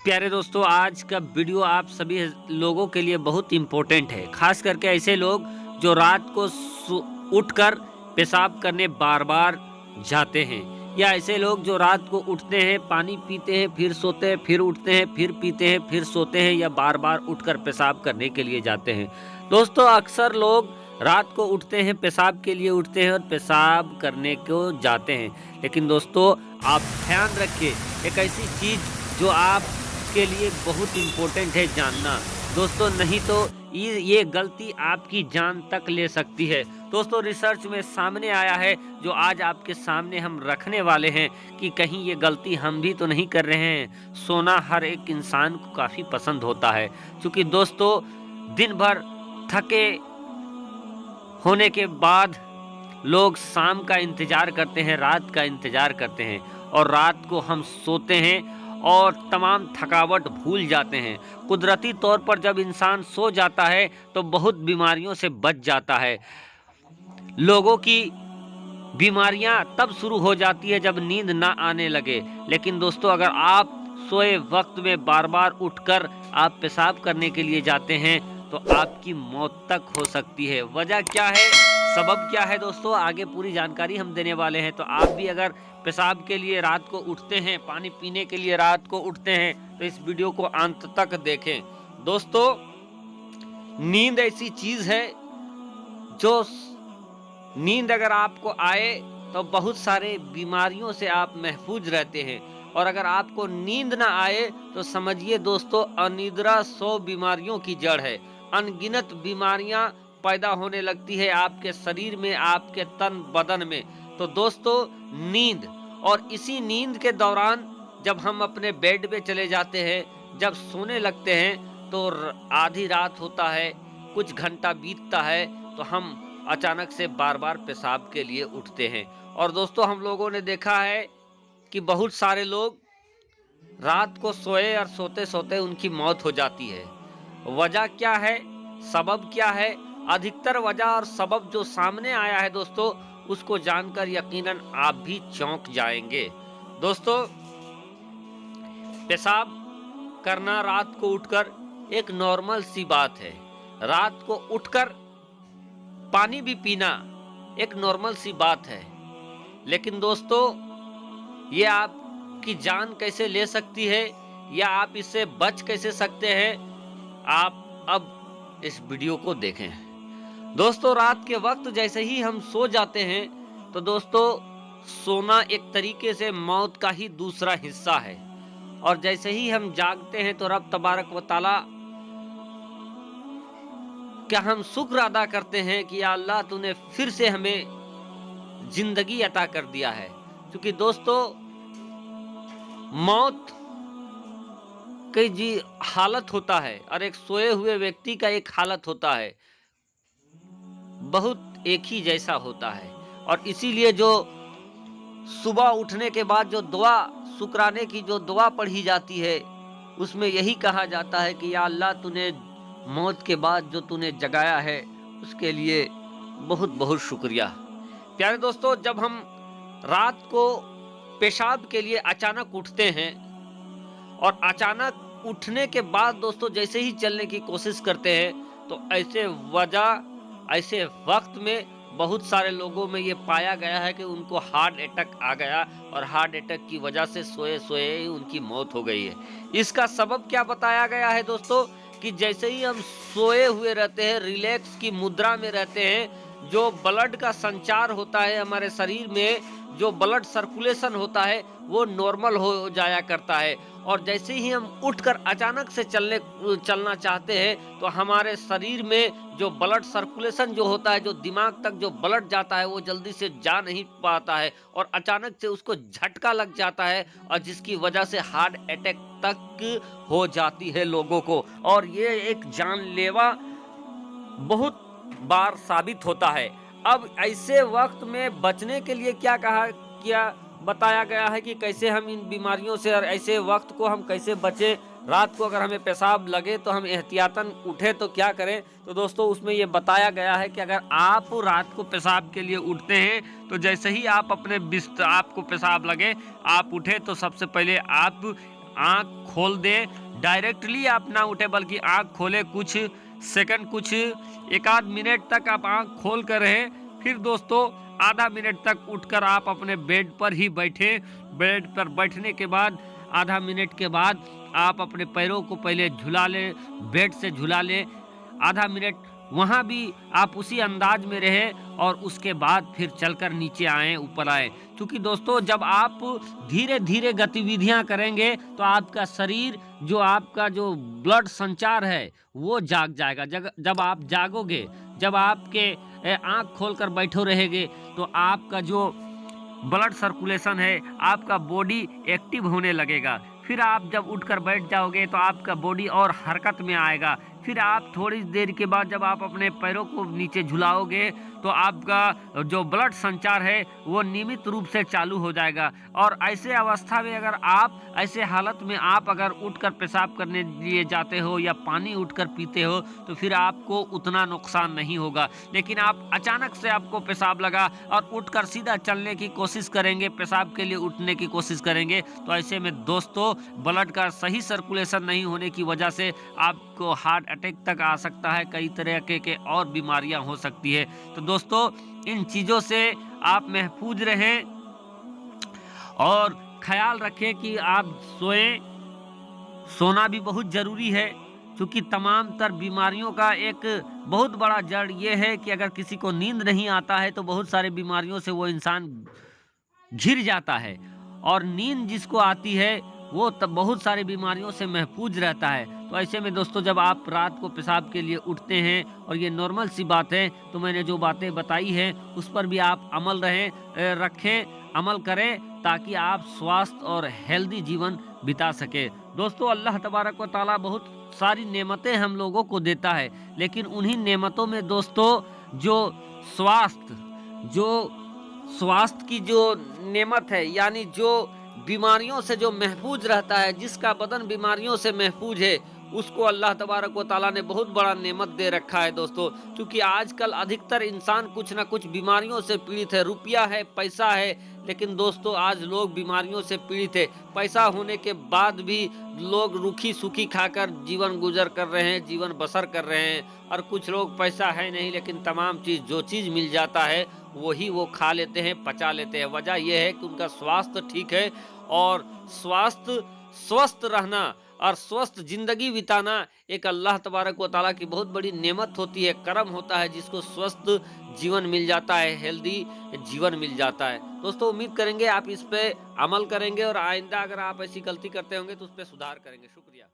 प्यारे दोस्तों, आज का वीडियो आप सभी लोगों के लिए बहुत इम्पोर्टेंट है। खास करके ऐसे लोग जो रात को उठकर पेशाब करने बार बार जाते हैं, या ऐसे लोग जो रात को उठते हैं, पानी पीते हैं, फिर सोते हैं, फिर उठते हैं, फिर पीते हैं, फिर सोते हैं, या बार बार उठकर पेशाब करने के लिए जाते हैं। दोस्तों, अक्सर लोग रात को उठते हैं, पेशाब के लिए उठते हैं और पेशाब करने को जाते हैं। लेकिन दोस्तों, आप ध्यान रखिए, एक ऐसी चीज़ जो आप के लिए बहुत इम्पोर्टेंट है जानना दोस्तों, नहीं तो ये गलती आपकी जान तक ले सकती है। दोस्तों, रिसर्च में सामने आया है, जो आज आपके सामने हम रखने वाले हैं, कि कहीं ये गलती हम भी तो नहीं कर रहे हैं। सोना हर एक इंसान को काफ़ी पसंद होता है, क्योंकि दोस्तों दिन भर थके होने के बाद लोग शाम का इंतज़ार करते हैं, रात का इंतज़ार करते हैं, और रात को हम सोते हैं और तमाम थकावट भूल जाते हैं। कुदरती तौर पर जब इंसान सो जाता है तो बहुत बीमारियों से बच जाता है। लोगों की बीमारियां तब शुरू हो जाती है जब नींद ना आने लगे। लेकिन दोस्तों, अगर आप सोए वक्त में बार बार उठकर आप पेशाब करने के लिए जाते हैं तो आपकी मौत तक हो सकती है। वजह क्या है, सबब क्या है दोस्तों, आगे पूरी जानकारी हम देने वाले हैं। तो आप भी अगर पेशाब के लिए रात को उठते हैं, पानी पीने के लिए रात को उठते हैं, तो इस वीडियो को अंत तक देखें। दोस्तों, नींद ऐसी चीज है जो नींद अगर आपको आए तो बहुत सारे बीमारियों से आप महफूज रहते हैं, और अगर आपको नींद ना आए तो समझिए दोस्तों, अनिद्रा 100 बीमारियों की जड़ है। अनगिनत बीमारियां पैदा होने लगती है आपके शरीर में, आपके तन बदन में। तो दोस्तों, नींद, और इसी नींद के दौरान जब हम अपने बेड पे चले जाते हैं, जब सोने लगते हैं, तो आधी रात होता है, कुछ घंटा बीतता है, तो हम अचानक से बार बार पेशाब के लिए उठते हैं। और दोस्तों, हम लोगों ने देखा है कि बहुत सारे लोग रात को सोए और सोते सोते उनकी मौत हो जाती है। वजह क्या है, सबब क्या है? अधिकतर वजह और सबब जो सामने आया है दोस्तों, उसको जानकर यकीनन आप भी चौंक जाएंगे। दोस्तों, पेशाब करना रात को उठकर एक नॉर्मल सी बात है। रात को उठकर पानी भी पीना एक नॉर्मल सी बात है। लेकिन दोस्तों, ये आपकी जान कैसे ले सकती है, या आप इससे बच कैसे सकते हैं, आप अब इस वीडियो को देखें। दोस्तों, रात के वक्त जैसे ही हम सो जाते हैं, तो दोस्तों सोना एक तरीके से मौत का ही दूसरा हिस्सा है। और जैसे ही हम जागते हैं तो रब तबारक व तआला क्या हम शुक्र अदा करते हैं कि या अल्लाह, तूने फिर से हमें जिंदगी अता कर दिया है। क्योंकि दोस्तों, मौत की जी हालत होता है और एक सोए हुए व्यक्ति का एक हालत होता है, बहुत एक ही जैसा होता है। और इसीलिए जो सुबह उठने के बाद जो दुआ, शुक्राने की जो दुआ पढ़ी जाती है, उसमें यही कहा जाता है कि या अल्लाह, तूने मौत के बाद जो तूने जगाया है, उसके लिए बहुत बहुत शुक्रिया। प्यारे दोस्तों, जब हम रात को पेशाब के लिए अचानक उठते हैं, और अचानक उठने के बाद दोस्तों जैसे ही चलने की कोशिश करते हैं, तो ऐसे वक्त में बहुत सारे लोगों में ये पाया गया है कि उनको हार्ट अटैक आ गया, और हार्ट अटैक की वजह से सोए सोए ही उनकी मौत हो गई है। इसका सबब क्या बताया गया है दोस्तों, कि जैसे ही हम सोए हुए रहते हैं, रिलैक्स की मुद्रा में रहते हैं, जो ब्लड का संचार होता है हमारे शरीर में, जो ब्लड सर्कुलेशन होता है, वो नॉर्मल हो जाया करता है। और जैसे ही हम उठकर अचानक से चलना चाहते हैं, तो हमारे शरीर में जो ब्लड सर्कुलेशन जो होता है, जो दिमाग तक जो ब्लड जाता है, वो जल्दी से जा नहीं पाता है, और अचानक से उसको झटका लग जाता है, और जिसकी वजह से हार्ट अटैक तक हो जाती है लोगों को। और ये एक जानलेवा बहुत बार साबित होता है। अब ऐसे वक्त में बचने के लिए क्या बताया गया है कि कैसे हम इन बीमारियों से, और ऐसे वक्त को हम कैसे बचें। रात को अगर हमें पेशाब लगे तो हम एहतियातन उठे तो क्या करें। तो दोस्तों, उसमें ये बताया गया है कि अगर आप रात को पेशाब के लिए उठते हैं, तो जैसे ही आप अपने बिस्तर, आपको पेशाब लगे, आप उठे, तो सबसे पहले आप आंख खोल दे, डायरेक्टली आप ना उठे बल्कि आंख खोले, कुछ सेकंड, कुछ एक आध मिनट तक आप आंख खोल कर रहे। फिर दोस्तों आधा मिनट तक उठकर आप अपने बेड पर ही बैठे। बेड पर बैठने के बाद आधा मिनट के बाद आप अपने पैरों को पहले झुला ले, बेड से झुला ले, आधा मिनट वहाँ भी आप उसी अंदाज में रहे और उसके बाद फिर चलकर नीचे आए, ऊपर आए। क्योंकि दोस्तों जब आप धीरे धीरे गतिविधियां करेंगे तो आपका शरीर, जो आपका जो ब्लड संचार है वो जाग जाएगा। जब आप जागोगे, जब आपके आंख खोलकर बैठो रहेंगे तो आपका जो ब्लड सर्कुलेशन है, आपका बॉडी एक्टिव होने लगेगा। फिर आप जब उठकर बैठ जाओगे तो आपका बॉडी और हरकत में आएगा। फिर आप थोड़ी देर के बाद जब आप अपने पैरों को नीचे झुलाओगे तो आपका जो ब्लड संचार है वो नियमित रूप से चालू हो जाएगा। और ऐसे अवस्था में अगर आप, ऐसे हालत में आप अगर उठकर पेशाब करने लिए जाते हो या पानी उठकर पीते हो तो फिर आपको उतना नुकसान नहीं होगा। लेकिन आप अचानक से आपको पेशाब लगा और उठकर सीधा चलने की कोशिश करेंगे, पेशाब के लिए उठने की कोशिश करेंगे, तो ऐसे में दोस्तों ब्लड का सही सर्कुलेशन नहीं होने की वजह से आपको हार्ट अटैक तक आ सकता है, कई तरह के और बीमारियां हो सकती है। तो दोस्तों इन चीज़ों से आप महफूज रहें और ख्याल रखें कि आप सोएं। सोना भी बहुत ज़रूरी है, क्योंकि तमाम तर बीमारियों का एक बहुत बड़ा जड़ ये है कि अगर किसी को नींद नहीं आता है तो बहुत सारी बीमारियों से वो इंसान घिर जाता है। और नींद जिसको आती है वो तब बहुत सारी बीमारियों से महफूज रहता है। तो ऐसे में दोस्तों जब आप रात को पेशाब के लिए उठते हैं, और ये नॉर्मल सी बात है, तो मैंने जो बातें बताई हैं उस पर भी आप अमल अमल करें, ताकि आप स्वास्थ्य और हेल्दी जीवन बिता सके। दोस्तों अल्लाह तबारक व तआला बहुत सारी नेमतें हम लोगों को देता है, लेकिन उन्हीं नेमतों में दोस्तों जो स्वास्थ्य की जो नेमत है, यानी जो बीमारियों से जो महफूज रहता है, जिसका बदन बीमारियों से महफूज है, उसको अल्लाह तबारक व तआला ने बहुत बड़ा नेमत दे रखा है दोस्तों। क्योंकि आजकल अधिकतर इंसान कुछ ना कुछ बीमारियों से पीड़ित है। रुपया है, पैसा है, लेकिन दोस्तों आज लोग बीमारियों से पीड़ित है। पैसा होने के बाद भी लोग रूखी सूखी खाकर जीवन गुजर कर रहे हैं, जीवन बसर कर रहे हैं। और कुछ लोग पैसा है नहीं, लेकिन तमाम चीज़, जो चीज़ मिल जाता है वही वो खा लेते हैं, पचा लेते हैं। वजह यह है कि उनका स्वास्थ्य ठीक है, और स्वस्थ रहना और स्वस्थ जिंदगी बिताना एक अल्लाह तबारक व तआला की बहुत बड़ी नेमत होती है, करम होता है, जिसको स्वस्थ जीवन मिल जाता है, हेल्दी जीवन मिल जाता है। दोस्तों उम्मीद करेंगे आप इस पे अमल करेंगे, और आइंदा अगर आप ऐसी गलती करते होंगे तो उस पर सुधार करेंगे। शुक्रिया।